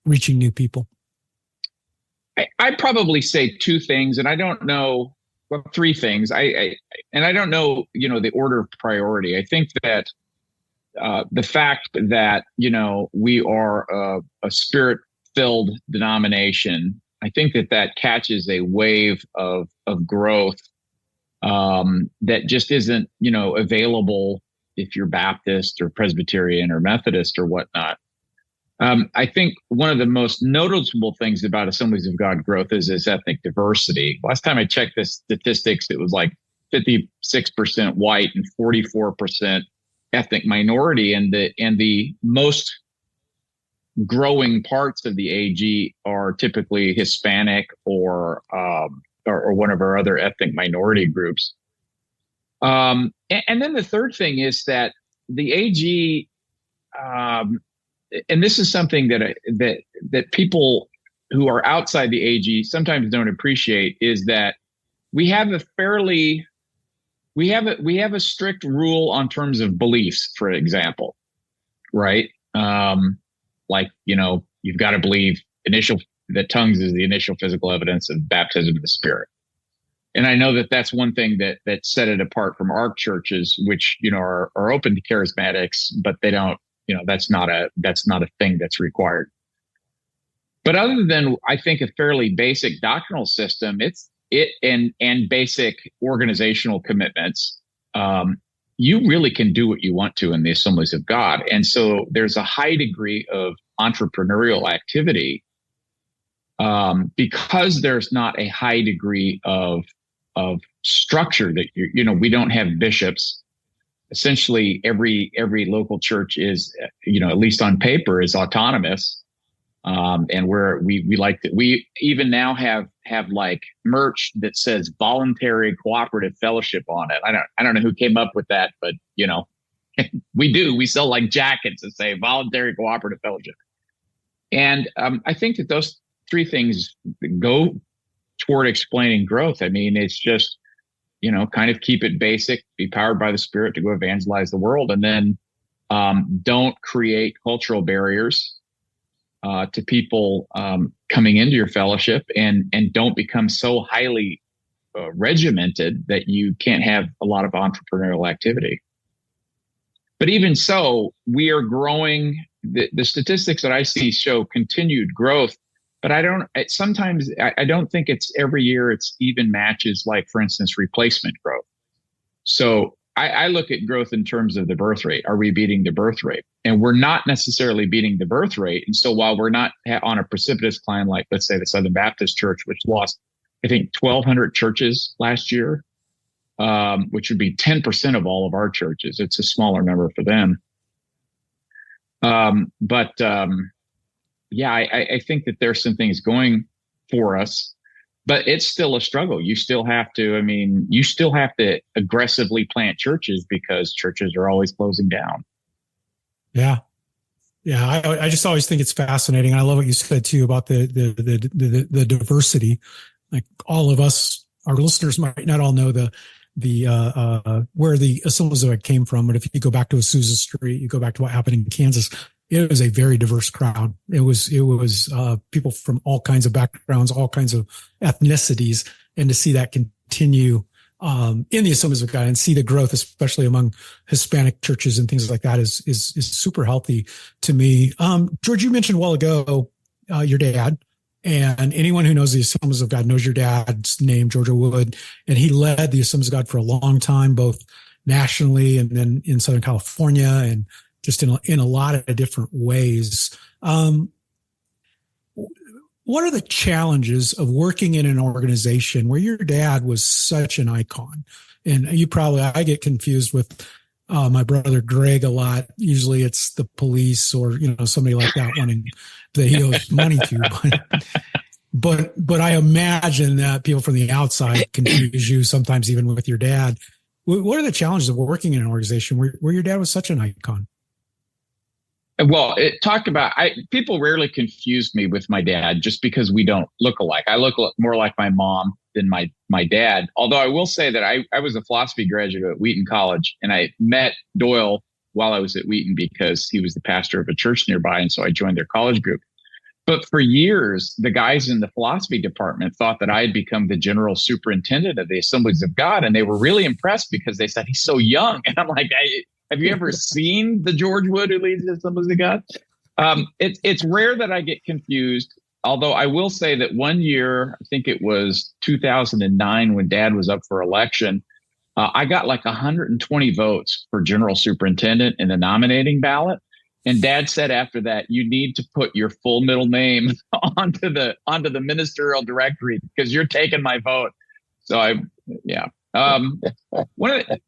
reaching new people? I'd probably say 2 things, and I don't know, 3 things. I don't know, the order of priority. I think that the fact that, we are a spirit-filled denomination, I think that catches a wave of growth that just isn't, available if you're Baptist or Presbyterian or Methodist or whatnot. I think one of the most noticeable things about Assemblies of God growth is its ethnic diversity. Last time I checked the statistics, it was like 56% white and 44% ethnic minority. And the most growing parts of the AG are typically Hispanic or one of our other ethnic minority groups. And then the third thing is that the AG, and this is something that people who are outside the AG sometimes don't appreciate is that we have a strict rule on terms of beliefs, for example, right? Like, you've got to believe that tongues is the initial physical evidence of baptism of the Spirit. And I know that that's one thing that set it apart from our churches, which, are open to charismatics, but they don't, that's not a thing that's required. But other than, I think, a fairly basic doctrinal system, and basic organizational commitments, you really can do what you want to in the Assemblies of God. And so there's a high degree of entrepreneurial activity because there's not a high degree of structure that we don't have bishops. Essentially, every local church is, at least on paper, is autonomous. And we even now have like merch that says voluntary cooperative fellowship on it. I don't know who came up with that, but we sell like jackets that say voluntary cooperative fellowship. And I think that those three things go toward explaining growth. I mean, it's just, kind of keep it basic, be powered by the Spirit to go evangelize the world, and then don't create cultural barriers to people coming into your fellowship, and don't become so highly regimented that you can't have a lot of entrepreneurial activity. But even so, we are growing. The statistics that I see show continued growth, but I don't think it's every year it's even matches, like, for instance, replacement growth. So I look at growth in terms of the birth rate. Are we beating the birth rate? And we're not necessarily beating the birth rate. And so while we're not on a precipitous climb, like, let's say, the Southern Baptist Church, which lost, I think, 1,200 churches last year, which would be 10% of all of our churches. It's a smaller number for them. I think that there's some things going for us. But it's still a struggle. You still have to aggressively plant churches because churches are always closing down. Yeah. Yeah. I just always think it's fascinating. I love what you said too about the diversity. Like, all of us, our listeners might not all know where the Assemblies of God came from. But if you go back to Azusa Street, you go back to what happened in Kansas, it was a very diverse crowd. It was people from all kinds of backgrounds, all kinds of ethnicities, and to see that continue in the Assemblies of God and see the growth, especially among Hispanic churches and things like that, is super healthy to me. George, you mentioned a while ago your dad, and anyone who knows the Assemblies of God knows your dad's name, George Wood, and he led the Assemblies of God for a long time, both nationally and then in Southern California, and just in a lot of different ways. What are the challenges of working in an organization where your dad was such an icon? And I get confused with my brother Greg a lot. Usually it's the police or, somebody like that wanting that he owes money to. But I imagine that people from the outside confuse you sometimes even with your dad. What are the challenges of working in an organization where your dad was such an icon? Well, people rarely confuse me with my dad just because we don't look alike. I look more like my mom than my dad. Although I will say that I was a philosophy graduate at Wheaton College, and I met Doyle while I was at Wheaton because he was the pastor of a church nearby. And so I joined their college group. But for years, the guys in the philosophy department thought that I had become the general superintendent of the Assemblies of God. And they were really impressed because they said, he's so young. And I'm like, have you ever seen the George Wood who leads the Assemblies of God? It's rare that I get confused, although I will say that one year, I think it was 2009 when Dad was up for election, I got like 120 votes for general superintendent in the nominating ballot. And Dad said after that, you need to put your full middle name onto the ministerial directory because you're taking my vote. So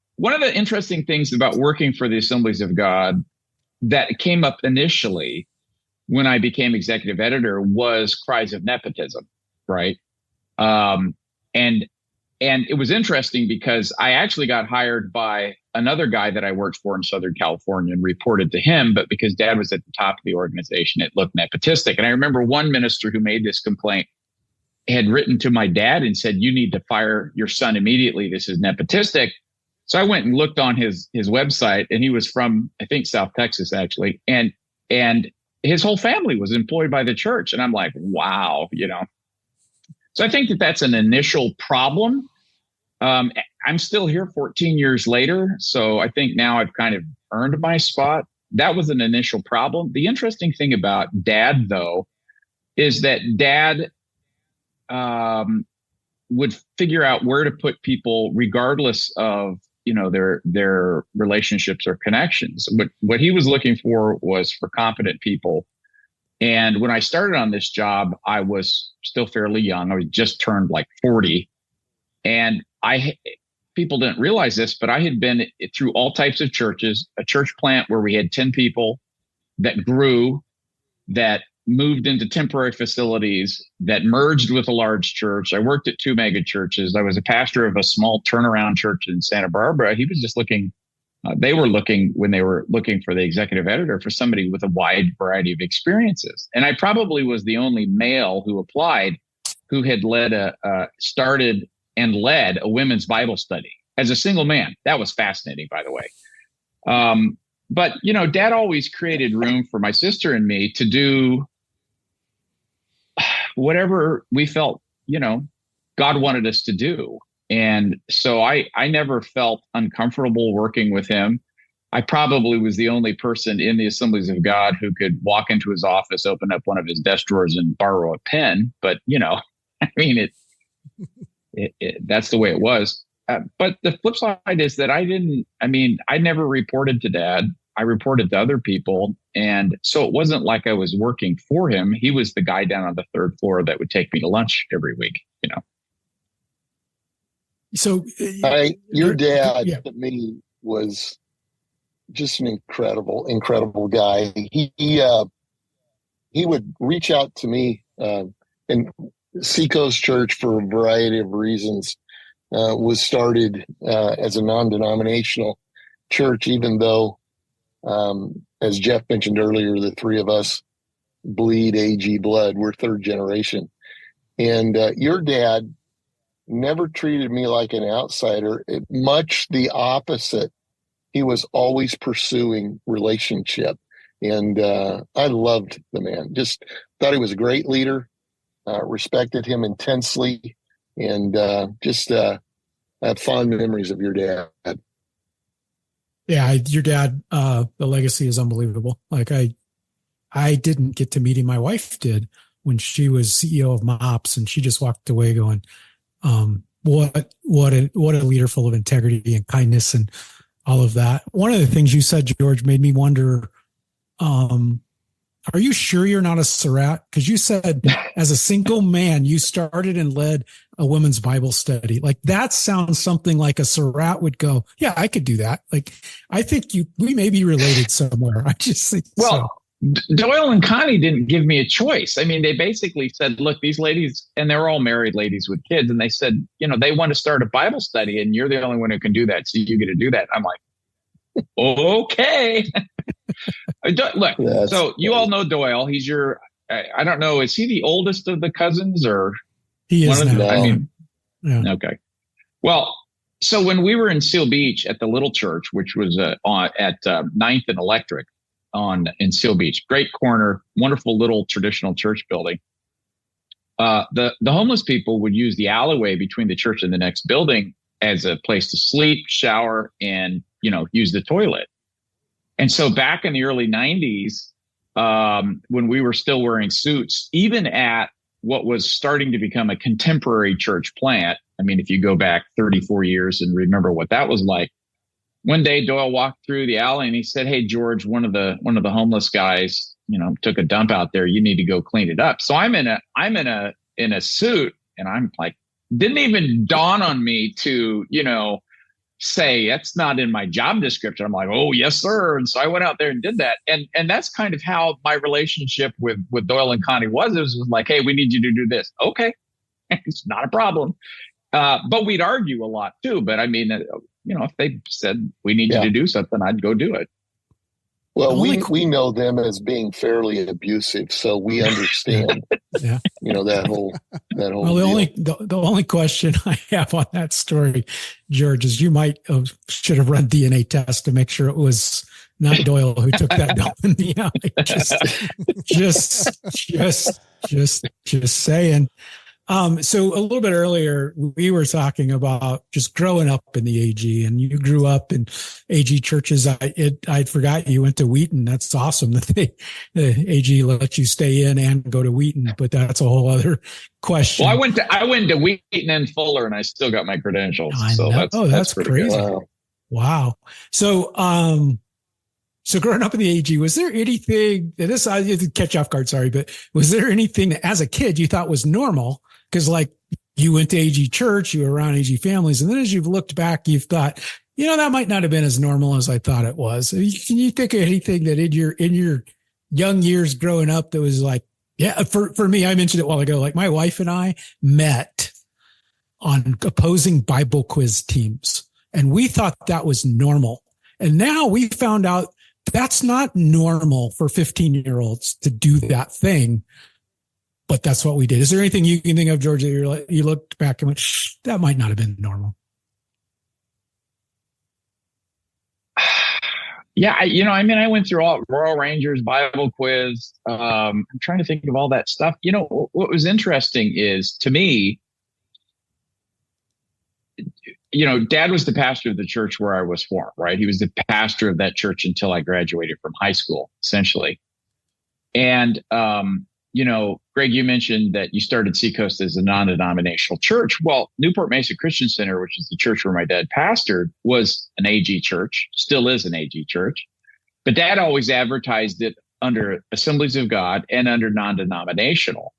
one of the interesting things about working for the Assemblies of God that came up initially when I became executive editor was cries of nepotism, right? And And it was interesting because I actually got hired by another guy that I worked for in Southern California and reported to him. But because Dad was at the top of the organization, it looked nepotistic. And I remember one minister who made this complaint had written to my dad and said, "You need to fire your son immediately. This is nepotistic." So I went and looked on his website, and he was from, I think, South Texas, actually. And his whole family was employed by the church. And I'm like, wow, So I think that that's an initial problem. I'm still here 14 years later. So I think now I've kind of earned my spot. That was an initial problem. The interesting thing about Dad, though, is that Dad would figure out where to put people regardless of, their relationships or connections. But what he was looking for was for competent people. And when I started on this job, I was still fairly young. I was just turned like 40. And people didn't realize this, but I had been through all types of churches, a church plant where we had 10 people that grew, that moved into temporary facilities, that merged with a large church. I worked at 2 mega churches. I was a pastor of a small turnaround church in Santa Barbara. He was just looking, they were looking, when they were looking for the executive editor, for somebody with a wide variety of experiences. And I probably was the only male who applied who had started and led a women's Bible study as a single man. That was fascinating, by the way. But, Dad always created room for my sister and me to do whatever we felt, God wanted us to do. And so I never felt uncomfortable working with him. I probably was the only person in the Assemblies of God who could walk into his office, open up one of his desk drawers and borrow a pen. But, that's the way it was. But the flip side is that I never reported to Dad. I reported to other people. And so it wasn't like I was working for him. He was the guy down on the 3rd floor that would take me to lunch every week, So your dad to me was just an incredible guy. He would reach out to me, and Seacoast Church, for a variety of reasons, was started as a non-denominational church, even though, as Geoff mentioned earlier, the 3 of us bleed AG blood. We're 3rd generation. And your dad never treated me like an outsider. Much the opposite. He was always pursuing relationship. And I loved the man. Just thought he was a great leader, respected him intensely, and just I have fond memories of your dad. Yeah, your dad, the legacy is unbelievable. Like I didn't get to meet him. My wife did when she was CEO of MOPS, and she just walked away going, what a leader full of integrity and kindness and all of that. One of the things you said, George, made me wonder, are you sure you're not a Surratt? Because you said as a single man, you started and led a women's Bible study. Like that sounds something like a Surratt would go, yeah, I could do that. Like, I think we may be related somewhere. I just think Doyle and Connie didn't give me a choice. I mean, they basically said, look, these ladies, and they're all married ladies with kids. And they said, they want to start a Bible study and you're the only one who can do that. So you get to do that. I'm like, okay. Look, so you all know Doyle. He's your, I don't know, is he the oldest of the cousins or? He is now. Yeah. Okay. Well, so when we were in Seal Beach at the little church, which was at 9th and Electric in Seal Beach, great corner, wonderful little traditional church building. The homeless people would use the alleyway between the church and the next building as a place to sleep, shower, and, use the toilet. And so back in the early 90s, when we were still wearing suits, even at what was starting to become a contemporary church plant, I mean, if you go back 34 years and remember what that was like, one day Doyle walked through the alley and he said, "Hey, George, one of the homeless guys, took a dump out there. You need to go clean it up." So I'm in a suit, and I'm like, didn't even dawn on me to, say that's not in my job description. I'm like, oh, yes, sir. And so I went out there and did that. And that's kind of how my relationship with Doyle and Connie was. It was like, hey, we need you to do this. Okay. It's not a problem. But we'd argue a lot too. But I mean, if they said we need you to do something, I'd go do it. Well, we know them as being fairly abusive, so we understand. Yeah, that whole. Well, the only question I have on that story, George, is you might should have run DNA test to make sure it was not Doyle who took that dump in the alley. Just saying. So a little bit earlier, we were talking about just growing up in the AG, and you grew up in AG churches. I forgot you went to Wheaton. That's awesome that the AG let you stay in and go to Wheaton, but that's a whole other question. Well, I went to Wheaton and Fuller, and I still got my credentials. That's crazy. Wow. So growing up in the AG, was there anything that this I didn't catch off guard? Sorry, but was there anything that as a kid you thought was normal? Because you went to AG church, you were around AG families, and then as you've looked back, you've thought, that might not have been as normal as I thought it was. Can you think of anything that in your young years growing up that was like, for me, I mentioned it a while ago, like my wife and I met on opposing Bible quiz teams, and we thought that was normal. And now we found out that's not normal for 15-year-olds to do that thing. But that's what we did. Is there anything you can think of, George, that you looked back and went, that might not have been normal? Yeah, I went through all Royal Rangers, Bible quiz. I'm trying to think of all that stuff. What was interesting is, to me, Dad was the pastor of the church where I was formed, right? He was the pastor of that church until I graduated from high school, essentially. And, Greg, you mentioned that you started Seacoast as a non-denominational church. Well, Newport Mesa Christian Center, which is the church where my dad pastored, was an AG church, still is an AG church. But Dad always advertised it under Assemblies of God and under non-denominational.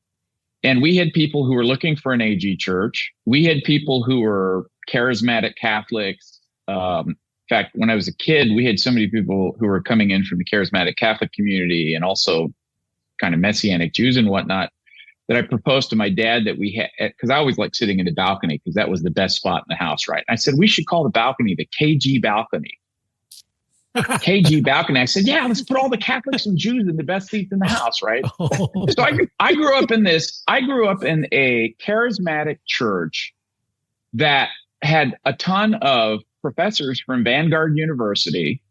And we had people who were looking for an AG church. We had people who were charismatic Catholics. In fact, when I was a kid, we had so many people who were coming in from the charismatic Catholic community and also kind of Messianic Jews and whatnot, that I proposed to my dad that we had, because I always liked sitting in the balcony because that was the best spot in the house, right? I said, we should call the balcony the KG balcony. KG balcony. I said, yeah, let's put all the Catholics and Jews in the best seats in the house, right? So I grew up in a charismatic church that had a ton of professors from Vanguard University,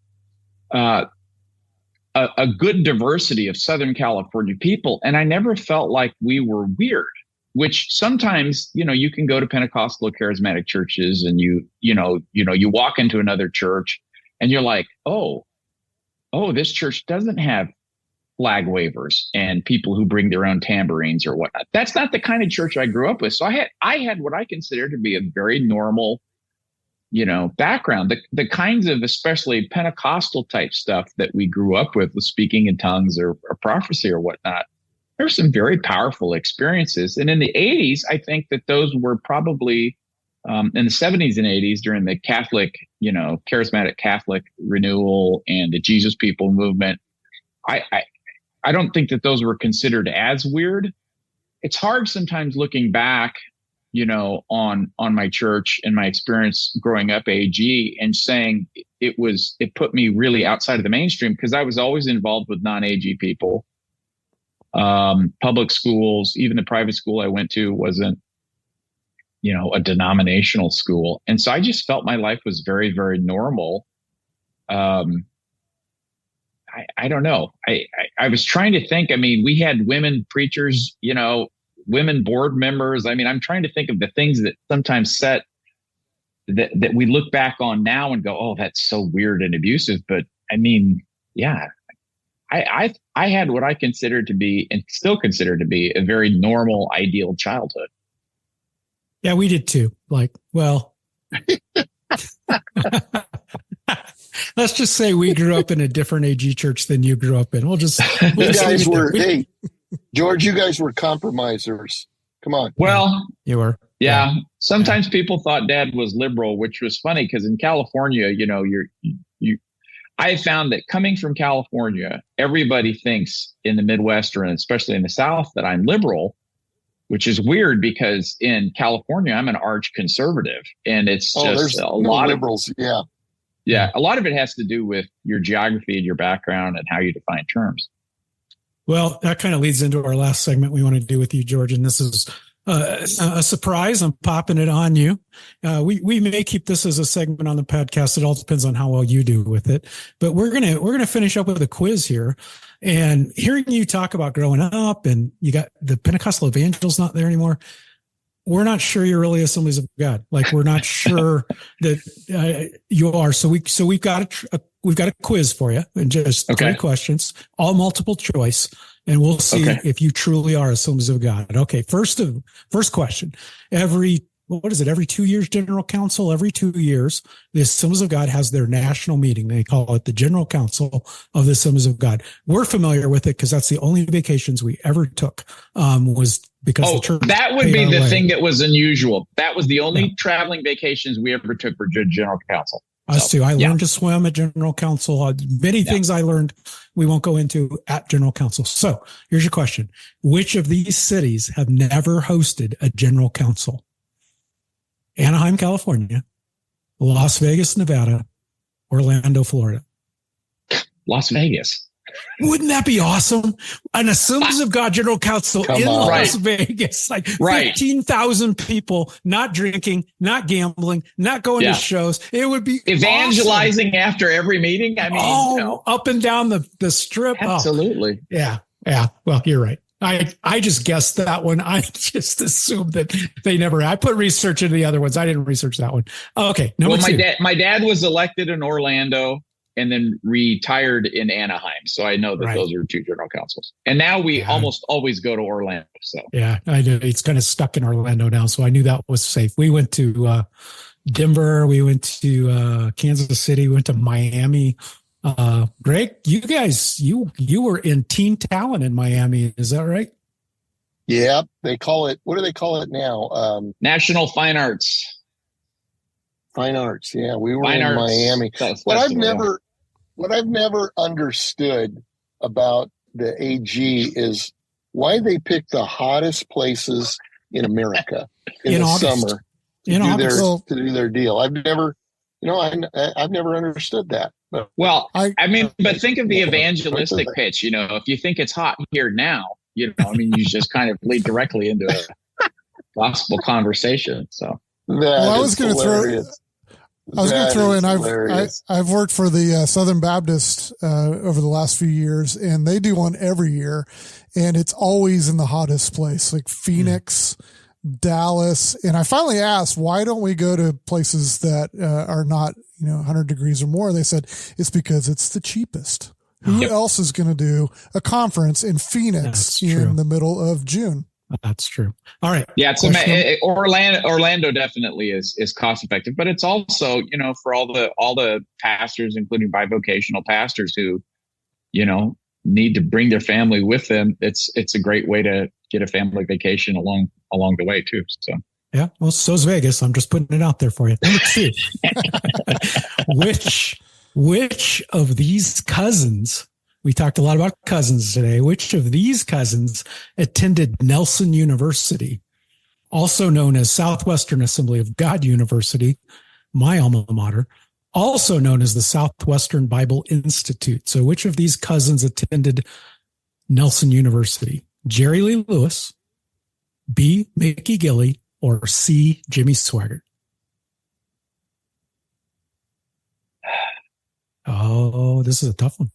a good diversity of Southern California people. And I never felt like we were weird, which sometimes, you can go to Pentecostal or charismatic churches and you walk into another church and you're like, oh, this church doesn't have flag wavers and people who bring their own tambourines or whatnot. That's not the kind of church I grew up with. So I had what I consider to be a very normal, background. The kinds of especially Pentecostal type stuff that we grew up with speaking in tongues or prophecy or whatnot. There were some very powerful experiences. And in the 80s, I think that those were probably in the 70s and 80s during the Catholic, charismatic Catholic renewal and the Jesus People movement. I don't think that those were considered as weird. It's hard sometimes looking back, on my church and my experience growing up AG and saying it put me really outside of the mainstream because I was always involved with non-AG people. Public schools, even the private school I went to wasn't, a denominational school. And so I just felt my life was very, very normal. I don't know. I was trying to think. I mean, we had women preachers, women board members. I mean, I'm trying to think of the things that sometimes that we look back on now and go, oh, that's so weird and abusive. But I mean, yeah, I had what I considered to be and still consider to be a very normal, ideal childhood. Yeah, we did too. Let's just say we grew up in a different AG church than you grew up in. Hey, George, you guys were compromisers. Come on. Well, you were. Yeah. Sometimes people thought Dad was liberal, which was funny because in California, I found that coming from California, everybody thinks in the Midwest or especially in the South that I'm liberal, which is weird because in California, I'm an arch conservative, and it's just a lot of liberals. Yeah. A lot of it has to do with your geography and your background and how you define terms. Well, that kind of leads into our last segment we want to do with you, George. And this is a surprise. I'm popping it on you. We may keep this as a segment on the podcast. It all depends on how well you do with it. But we're gonna finish up with a quiz here. And hearing you talk about growing up, and you got the Pentecostal evangels not there anymore. We're not sure you're really Assemblies of God. Like, we're not sure that you are. So we've got a quiz for you, and just 3 questions, all multiple choice. And we'll see if you truly are Assemblies of God. Okay. First question. Every 2 years, General Council? Every 2 years, the Assemblies of God has their national meeting. They call it the General Council of the Assemblies of God. We're familiar with it because that's the only vacations we ever took, was because the church. That would be the thing that was unusual. That was the only traveling vacations we ever took for General Council. Us too. I learned to swim at General Council. Many things I learned we won't go into at General Council. So here's your question. Which of these cities have never hosted a General Council? Anaheim, California, Las Vegas, Nevada, Orlando, Florida. Las Vegas. Wouldn't that be awesome? An Assemblies of God General Council in Las Vegas, like 15,000 people, not drinking, not gambling, not going to shows. It would be evangelizing awesome. After every meeting. I mean, up and down the strip. Absolutely. Yeah. Well, you're right. I just guessed that one. I just assumed that they never. I put research into the other ones. I didn't research that one. Okay. Number 2. My dad was elected in Orlando and then retired in Anaheim. So I know that those are 2 general councils. And now we almost always go to Orlando. So yeah, I do. It's kind of stuck in Orlando now. So I knew that was safe. We went to Denver. We went to Kansas City. We went to Miami. Greg, you guys, you were in Teen Talent in Miami. Is that right? Yeah. They call it, what do they call it now? National Fine Arts. Fine Arts. Yeah. We were in Miami. What I've never understood about the AG is why they pick the hottest places in America in the summer to do their deal. I've never understood that. Well, but think of the evangelistic pitch. If you think it's hot here now, you just kind of lead directly into a gospel conversation. So I was going to throw in. I've worked for the Southern Baptist over the last few years, and they do one every year, and it's always in the hottest place, like Phoenix, Dallas. And I finally asked, why don't we go to places that are not 100 degrees or more? They said it's because it's the cheapest. Who else is going to do a conference in Phoenix in the middle of June? That's true. All right. Yeah. So Orlando definitely is cost effective, but it's also, for all the pastors, including bivocational pastors who, need to bring their family with them. It's a great way to get a family vacation along the way too. So. Yeah. Well, so's Vegas. I'm just putting it out there for you. Number 2, which of these cousins, we talked a lot about cousins today, which of these cousins attended Nelson University, also known as Southwestern Assembly of God University, my alma mater, also known as the Southwestern Bible Institute? So which of these cousins attended Nelson University? Jerry Lee Lewis, B, Mickey Gilley, or C, Jimmy Swaggart? Oh, this is a tough one.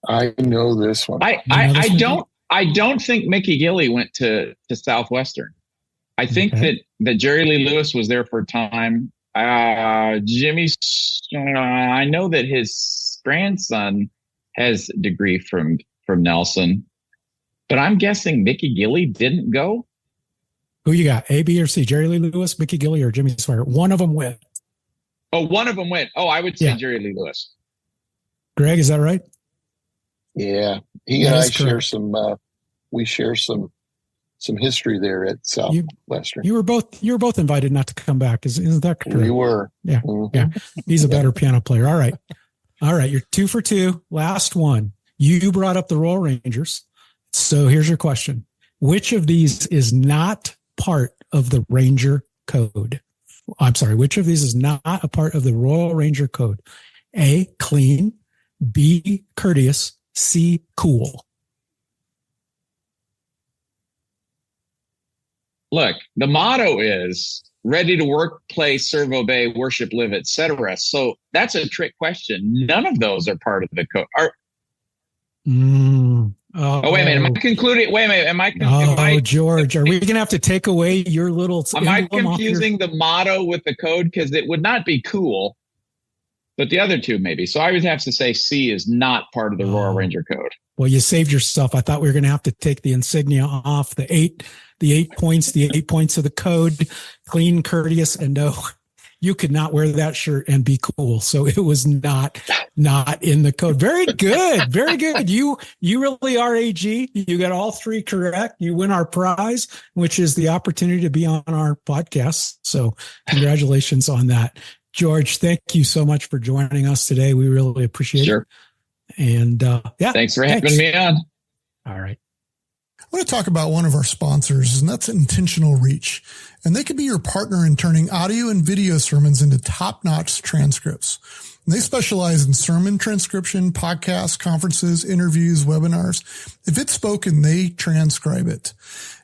I know this one. I don't think Mickey Gilley went to Southwestern. I think that Jerry Lee Lewis was there for a time. Jimmy, I know that his grandson has a degree from Nelson, but I'm guessing Mickey Gilley didn't go. Who you got? A, B, or C? Jerry Lee Lewis, Mickey Gilley, or Jimmy Swaggart? One of them went. Oh, one of them went. Oh, I would say Jerry Lee Lewis. Greg, is that right? Yeah, he and I share some. We share some history there at Southwestern. You were both invited not to come back. Isn't that true? We were. Yeah, yeah. He's a better piano player. All right. You're 2 for 2. Last one. You brought up the Royal Rangers. So here's your question: Which of these is not part of the Ranger Code? I'm sorry, which of these is not a part of the Royal Ranger Code? A, clean, B, courteous, C, cool. Look, the motto is ready to work, play, serve, obey, worship, live, etc. So that's a trick question. None of those are part of the code. Oh, wait a minute. Am I concluding? Wait a minute. George, are we going to have to take away your little... Am I confusing the motto with the code? Because it would not be cool, but the other two maybe. So I would have to say C is not part of the Royal Ranger Code. Well, you saved yourself. I thought we were going to have to take the insignia off, the eight points of the code, clean, courteous, and no. You could not wear that shirt and be cool. So it was not in the code. Very good. Very good. You really are AG. You got all three correct. You win our prize, which is the opportunity to be on our podcast. So congratulations on that. George, thank you so much for joining us today. We really appreciate it. And thanks for having me on. All right. I want to talk about one of our sponsors, and that's Intentional Reach. And they could be your partner in turning audio and video sermons into top-notch transcripts. And they specialize in sermon transcription, podcasts, conferences, interviews, webinars. If it's spoken, they transcribe it.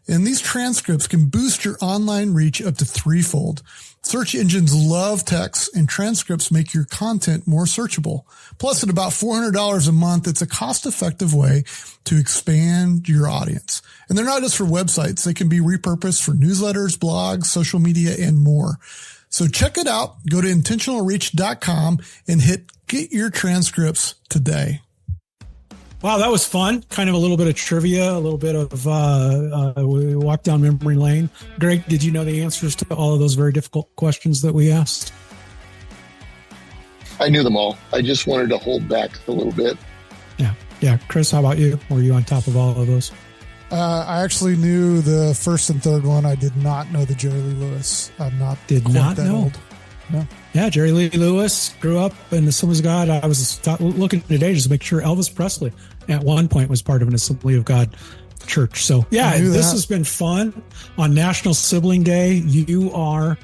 And these transcripts can boost your online reach up to threefold. Search engines love text, and transcripts make your content more searchable. Plus, at about $400 a month, it's a cost-effective way to expand your audience. And they're not just for websites. They can be repurposed for newsletters, blogs, social media, and more. So check it out. Go to intentionalreach.com and hit Get Your Transcripts today. Wow, that was fun. Kind of a little bit of trivia, a little bit of we walked down memory lane. Greg, did you know the answers to all of those very difficult questions that we asked? I knew them all. I just wanted to hold back a little bit. Yeah. Chris, how about you? Were you on top of all of those? I actually knew the first and third one. I did not know the Jerry Lee Lewis. I'm not that old. No. Yeah, Jerry Lee Lewis grew up in the Assemblies of God. I was looking today just to make sure Elvis Presley at one point was part of an Assembly of God church. So yeah, this has been fun. On National Sibling Day, you're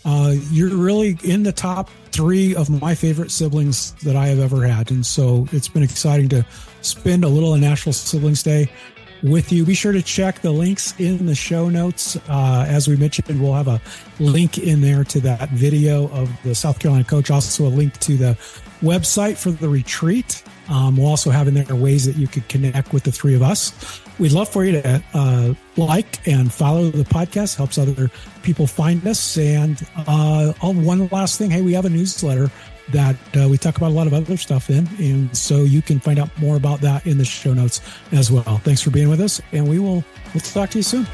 really in the top 3 of my favorite siblings that I have ever had. And so it's been exciting to spend a little on National Siblings Day with you. Be sure to check the links in the show notes. As we mentioned, we'll have a link in there to that video of the South Carolina coach, also a link to the website for the retreat. We'll also have in there ways that you could connect with the three of us. We'd love for you to like and follow the podcast. Helps other people find us. And one last thing. Hey, we have a newsletter that we talk about a lot of other stuff in. And so you can find out more about that in the show notes as well. Thanks for being with us. And we'll talk to you soon.